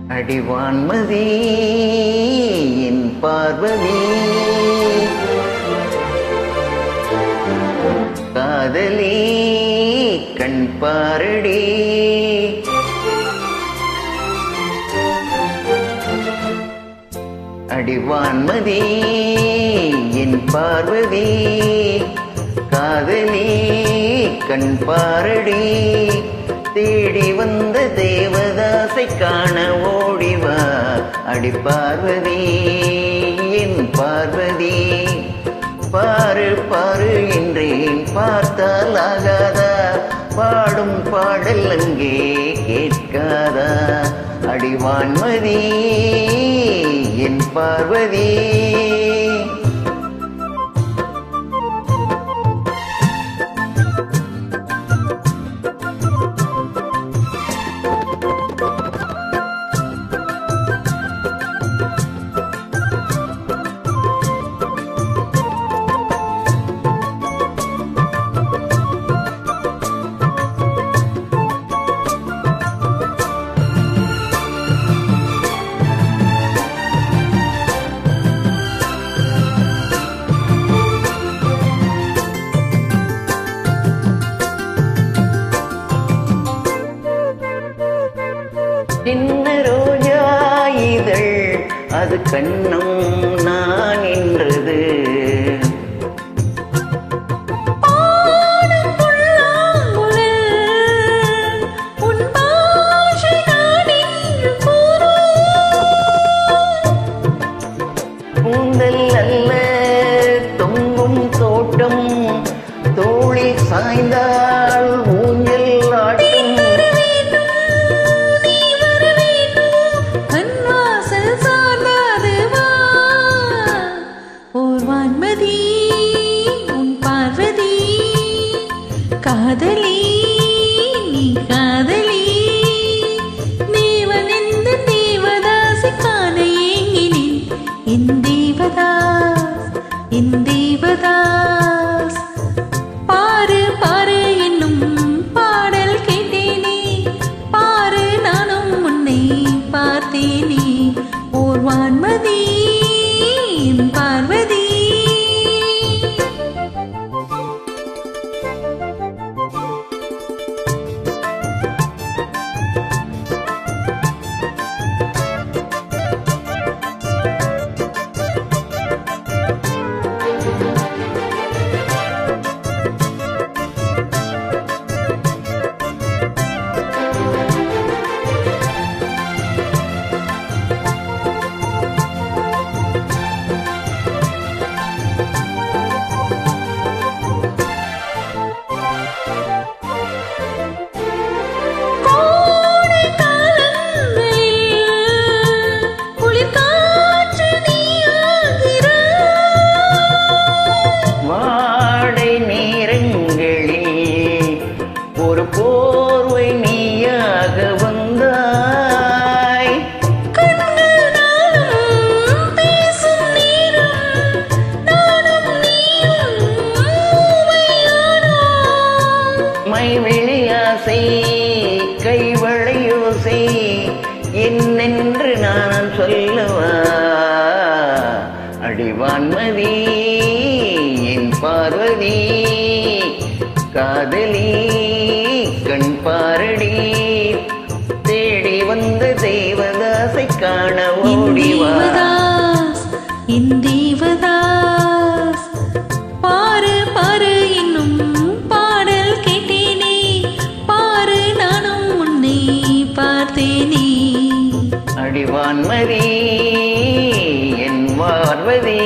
அடிவான்மதி என் பார்வதி காதலி கண் பாரடி அடிவான்மதி என் பார்வதி காதலி கண் பாரடி தேடி வந்த தேவதாசை காண ஓடிவா அடி பார்வதி என் பார்வதி பாரு பாரு என்றேன் பார்த்தால் ஆகாதா பாடும் பாடல் அங்கே கேட்காதா அடிவான்மதி என் பார்வதி சின்ன ரோஜா இதழ் அது கண்ணம் நான் என்றது கூந்தல் அல்ல தொங்கும் தோட்டம் தோளில் சாய்ந்தால் ஊஞ்சல் ஆட்டும் காதலி நீ காதலி தேவன் எந்த தேவதாசி காண ஏங்கினேன் என் தேவதாஸ் பாரு பாரு என்னும் பாடல் கேட்டேனே பாரு நானும் உன்னை பார்த்தேனே ஓர் வான்மதி என் பார்வதி ஒரு போர்வை நீயாக வந்தாய் மைவிழியாசை கைவளையோசை என்னென்று நான் சொல்லவா அடிவான்மதி என் பார்வதி காதலி கண் பாரடி தேடி வந்த தேவதாசை காண ஓடிவா என் தேவதாஸ் பாரு பாரு என்னும் பாடல் கேட்டேனே பாரு நானும் உன்னை பார்த்தேனே அடிவான்மதி என் பார்வதி